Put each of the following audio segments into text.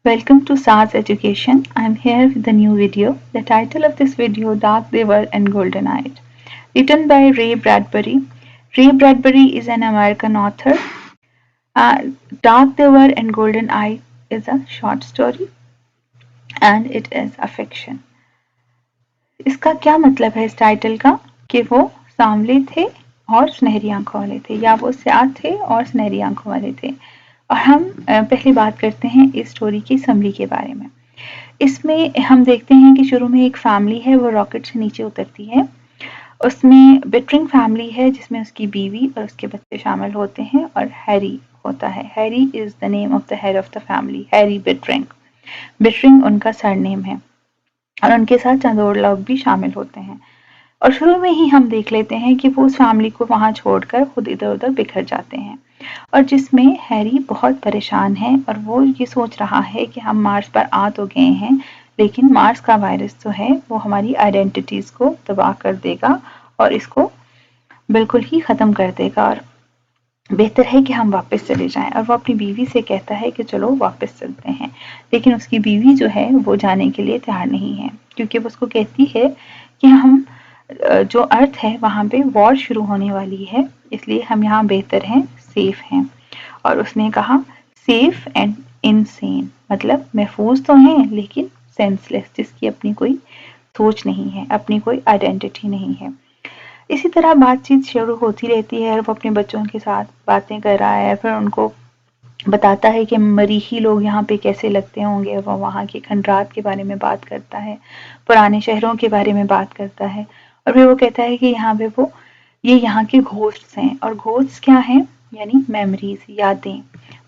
Welcome to SARS Education. I'm here with a new video. The title of this video, Dark River and Golden Eye, written by Ray Bradbury. Ray Bradbury is an American author. Dark River and Golden Eye is a short story and it is a fiction. इसका क्या मतलब है इस title का कि वो सांवले थे और सुनहरी आंखों वाले थे, या वो स्याह थे और सुनहरी आंखों वाले थे। और हम पहले बात करते हैं इस स्टोरी की समरी के बारे में। इसमें हम देखते हैं कि शुरू में एक फैमिली है, वो रॉकेट से नीचे उतरती है। उसमें बिटरिंग फैमिली है जिसमें उसकी बीवी और उसके बच्चे शामिल होते हैं और हैरी होता है। Harry is the name of the head of the family, Harry Bittering. Bittering उनका सरनेम है और उनके साथ चंद और लोग भी शामिल होते हैं। और शुरू में ही हम देख लेते हैं कि वो उस फैमिली को वहां छोड़कर खुद इधर उधर बिखर जाते हैं, और जिसमें हैरी बहुत परेशान है और वो ये सोच रहा है कि हम मार्स पर आ तो गए हैं, लेकिन मार्स का वायरस जो है वो हमारी आइडेंटिटीज को तबाह कर देगा और इसको बिल्कुल ही खत्म कर देगा, और बेहतर है कि हम वापस चले जाएं। और वो अपनी बीवी से कहता है कि चलो वापस चलते हैं, लेकिन उसकी बीवी जो है वो जाने के लिए तैयार नहीं है, क्योंकि वो उसको कहती है कि हम जो अर्थ है वहाँ पे वॉर शुरू होने वाली है, इसलिए हम यहाँ बेहतर हैं, सेफ हैं। और उसने कहा सेफ एंड इनसेन, मतलब महफूज तो हैं लेकिन सेंसलेस, जिसकी अपनी कोई सोच नहीं है, अपनी कोई आइडेंटिटी नहीं है। इसी तरह बातचीत शुरू होती रहती है, वो अपने बच्चों के साथ बातें कर रहा है, फिर उनको बताता है कि मरीखी लोग यहाँ पे कैसे लगते होंगे, वो वहाँ के खंडरात के बारे में बात करता है, पुराने शहरों के बारे में बात करता है, और फिर वो कहता है कि यहाँ पे ये यहाँ के घोस्ट्स हैं। और घोस्ट्स क्या हैं? यानी मेमोरीज, यादें,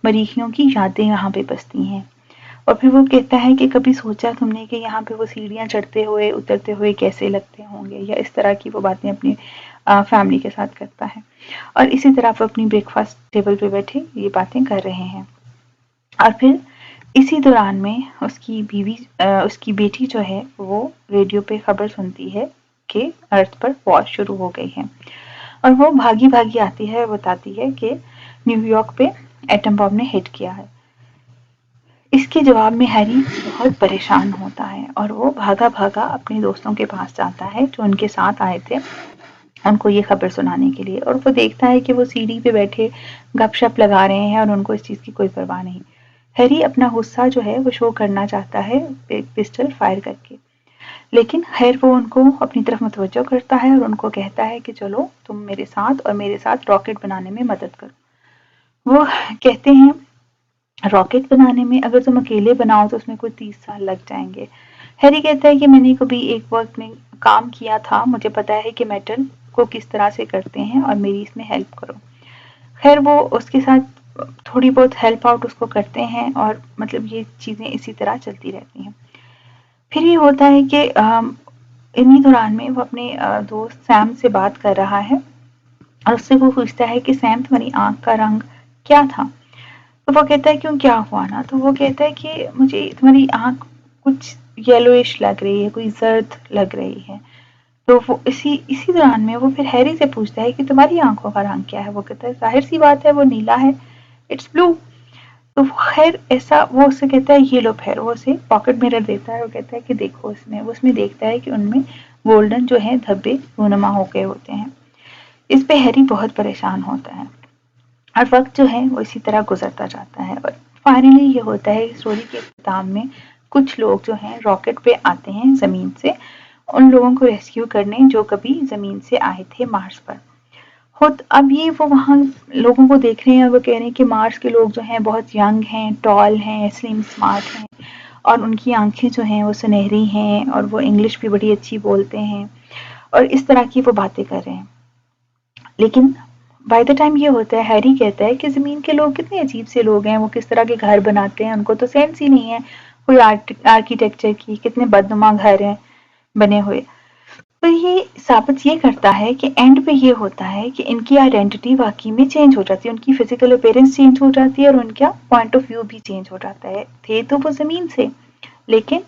मरीखियों की यादें यहाँ पे बसती हैं। और फिर वो कहता है कि कभी सोचा तुमने कि यहाँ पे वो सीढ़ियाँ चढ़ते हुए उतरते हुए कैसे लगते होंगे, या इस तरह की वो बातें अपनी फैमिली के साथ करता है। और इसी तरह वो अपनी ब्रेकफास्ट टेबल पे बैठे ये बातें कर रहे हैं। और फिर इसी दौरान में उसकी बेटी जो है वो रेडियो पे खबर सुनती है कि अर्थ पर वॉर शुरू हो गई है, और वो भागी भागी आती है, बताती है कि न्यूयॉर्क पे एटम बम ने हिट किया है। इसके जवाब में हैरी बहुत परेशान होता है और वो भागा भागा अपने दोस्तों के पास जाता है जो उनके साथ आए थे उनको ये खबर सुनाने के लिए, और वो देखता है कि वो सीढ़ी पे बैठे गपशप लगा रहे हैं और उनको इस चीज़ की कोई परवाह नहीं। हैरी अपना गुस्सा जो है वो शो करना चाहता है एक पिस्टल फायर करके, लेकिन खैर वो उनको अपनी तरफ मुतवज्जो करता है और उनको कहता है कि चलो तुम मेरे साथ और मेरे साथ रॉकेट बनाने में मदद करो। वो कहते हैं रॉकेट बनाने में अगर तुम अकेले बनाओ तो उसमें कोई 30 साल लग जाएंगे। हैरी कहता है कि मैंने कभी एक वक्त में काम किया था, मुझे पता है कि मेटल को किस तरह से करते हैं और मेरी इसमें हेल्प करो। खैर वो उसके साथ थोड़ी बहुत हेल्प आउट उसको करते हैं और मतलब ये चीज़ें इसी तरह चलती रहती हैं। फिर ये होता है कि इन्हीं दौरान में वो अपने दोस्त सैम से बात कर रहा है और उससे वो पूछता है कि सैम तुम्हारी आंख का रंग क्या था? तो वो कहता है क्यों क्या हुआ ना? तो वो कहता है कि मुझे तुम्हारी आंख कुछ येलोइश लग रही है, कोई जर्द लग रही है। तो वो इसी इसी दौरान में वो फिर हैरी से पूछता है कि तुम्हारी आंखों का रंग क्या है? वो कहता है जाहिर सी बात है वो नीला है, इट्स ब्लू। तो खैर ऐसा वो उससे कहता है ये लो, फिर वो उसे पॉकेट मिरर देता है और कहता है कि देखो इसमें, वो उसमें देखता है कि उनमें गोल्डन जो है धब्बे रूनुमा हो गए होते हैं। इस पे हैरी बहुत परेशान होता है और वक्त जो है वो इसी तरह गुजरता जाता है, और फाइनली ये होता है स्टोरी के इख्तिताम में कुछ लोग जो हैं रॉकेट पे आते हैं ज़मीन से, उन लोगों को रेस्क्यू करने जो कभी ज़मीन से आए थे मार्स पर। खुद अब ये वो वहाँ लोगों को देख रहे हैं और वो कह रहे हैं कि मार्स के लोग जो हैं बहुत यंग हैं, टॉल हैं, स्लिम स्मार्ट हैं, और उनकी आंखें जो हैं वो सुनहरी हैं और वो इंग्लिश भी बड़ी अच्छी बोलते हैं, और इस तरह की वो बातें कर रहे हैं। लेकिन बाय द टाइम ये होता है हैरी कहता है कि ज़मीन के लोग कितने अजीब से लोग हैं, वो किस तरह के घर बनाते हैं, उनको तो सेंस ही नहीं है कोई आर्किटेक्चर की, कितने बदनुमा घर हैं बने हुए। तो ये साबित ये करता है कि एंड पे ये होता है कि इनकी आइडेंटिटी वाकई में चेंज हो जाती है, उनकी फिजिकल अपीयरेंस चेंज हो जाती है और उनका पॉइंट ऑफ व्यू भी चेंज हो जाता है। थे तो वो ज़मीन से, लेकिन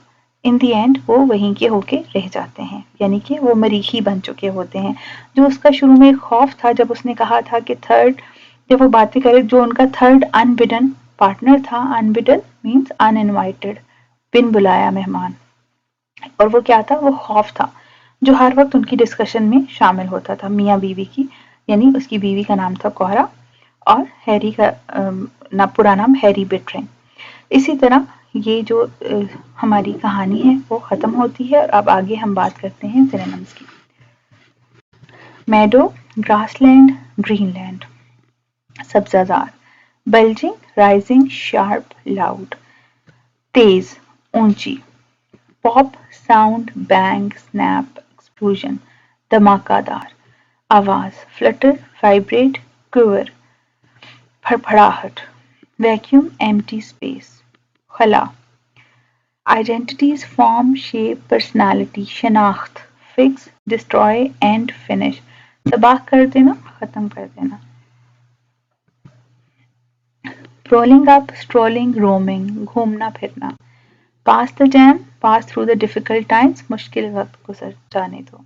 इन दी एंड वो वहीं के होके रह जाते हैं, यानी कि वो मरीखी बन चुके होते हैं। जो उसका शुरू में खौफ था जब उसने कहा था कि थर्ड, जब वो बातें करे, जो उनका थर्ड अनबिडन पार्टनर था अनबिडन मीन्स अनइनवाइटेड, बिन बुलाया मेहमान, और वो क्या था, वो खौफ था जो हर वक्त उनकी डिस्कशन में शामिल होता था मियाँ बीवी की, यानी उसकी बीवी का नाम था कोहरा और हैरी का पूरा नाम हैरी बिट्रेन। इसी तरह ये जो हमारी कहानी है वो खत्म होती है और अब आगे हम बात करते हैं सिनोनिम्स की। meadow, grassland, greenland, Sabzazar, bulging, rising, sharp, loud, तेज, ऊंची, pop, sound, bang, snap, explosion, धमाकादार, आवाज, flutter, vibrate, quiver, फड़फड़ाहट, vacuum, empty space, खला, identities, form, shape, personality, शनाख्त, fix, destroy, end, finish, तबाह कर देना, खत्म कर देना। rolling up, strolling, roaming, घूमना फिरना। pass the jam, pass through the difficult times, मुश्किल वक्त गुजर जाने दो।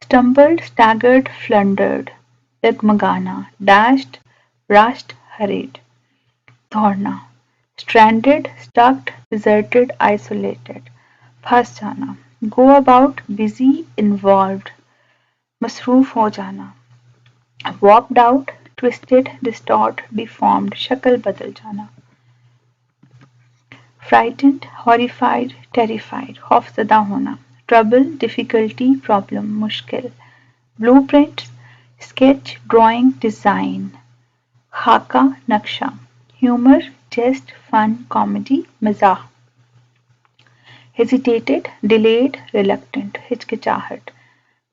stumbled, staggered, flundered, डगमगाना, dashed, rushed, hurried, दौड़ना। stranded, stuck, deserted, isolated, फंस जाना। go about, busy, involved, मसरूफ हो जाना। warped out, twisted, distort, deformed, शक्ल बदल जाना। frightened, horrified, terrified, खौफजदा होना। trouble, difficulty, problem, मुश्किल। blueprint, sketch, drawing, design, खाका, नक्शा। humor, jest, fun, comedy, मजाक। hesitated, delayed, reluctant, हिचकिचाहट।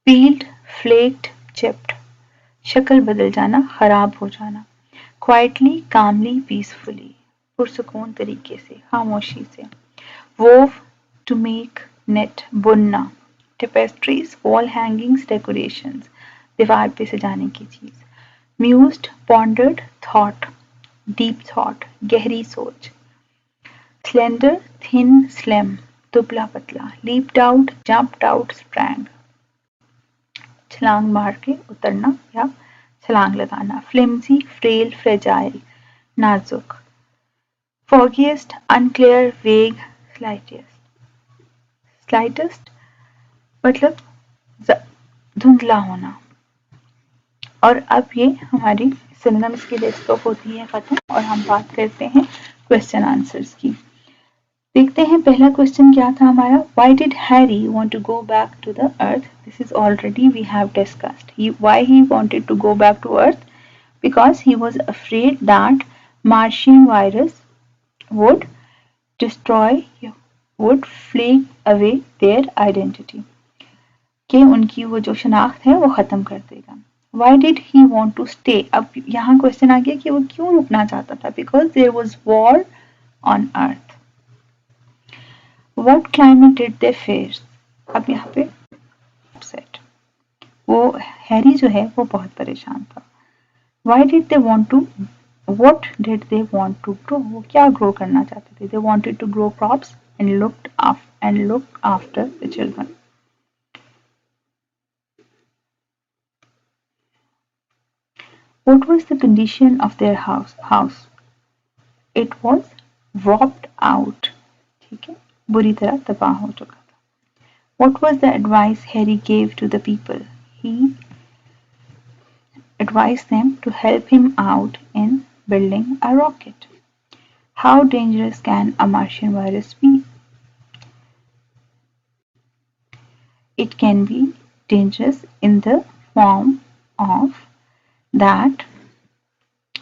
peeled, flaked, chipped, शक्ल बदल जाना, खराब हो जाना। quietly, calmly, peacefully, पुरसुकून तरीके से, खामोशी से। wove, to make, knit, बुनना। tapestries, wall hangings, decorations, दीवार पे सजाने की चीज। mused, pondered, thought, deep thought, गहरी सोच। slender, thin, slim, दुबला पतला। leaped out, jumped out, sprang, छलांग मार के उतरना या छलांग लगाना। flimsy, frail, fragile, नाजुक। foggiest, unclear, vague, slightest मतलब धुंधला होना। और अब ये हमारी सिनोनिम्स की लिस्ट ऑफ होती है खत्म और हम बात करते हैं क्वेश्चन आंसर्स की। देखते हैं पहला क्वेश्चन क्या था हमारा, why did Harry want to go back to the earth? This is already we have discussed. Why he wanted to go back to earth? Because he was afraid that Martian virus would destroy, would flee away their identity. कि उनकी वो जो शनाख्त है वो खत्म कर देगा। Why did he want to stay? अब यहाँ क्वेश्चन आ गया कि वो क्यों रुकना चाहता था? Because there was war on earth. What climate did they face? अब यहाँ पे upset. वो हैरी जो है वो बहुत परेशान था। Why did they want to? What did they want to grow? वो क्या grow करना चाहते थे? They wanted to grow crops and look after the children. What was the condition of their house? It was warped out. ठीक है, बुरी तरह तबाह हो चुका था। What was the advice Harry gave to the people? He advised them to help him out in building a rocket. How dangerous can a Martian virus be? It can be dangerous in the form of that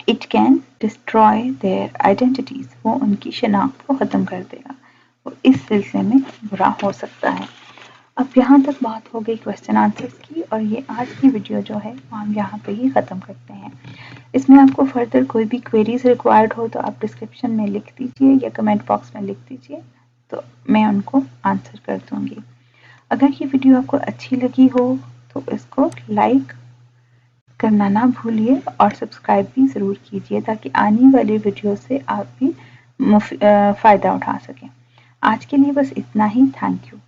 it can destroy their identities. वो उनकी शनाख्त को ख़त्म कर देगा, वो इस सिलसिले में बुरा हो सकता है। अब यहाँ तक बात हो गई क्वेश्चन आंसर्स की और ये आज की वीडियो जो है वो हम यहाँ पे ही ख़त्म करते हैं। इसमें आपको फर्दर कोई भी क्वेरीज रिक्वायर्ड हो तो आप डिस्क्रिप्शन में लिख दीजिए या कमेंट बॉक्स में लिख दीजिए, तो मैं उनको आंसर कर दूँगी। अगर ये वीडियो आपको अच्छी लगी हो तो इसको लाइक करना ना भूलिए और सब्सक्राइब भी ज़रूर कीजिए ताकि आने वाली वीडियो से आप भी फ़ायदा उठा सकें। आज के लिए बस इतना ही। Thank you.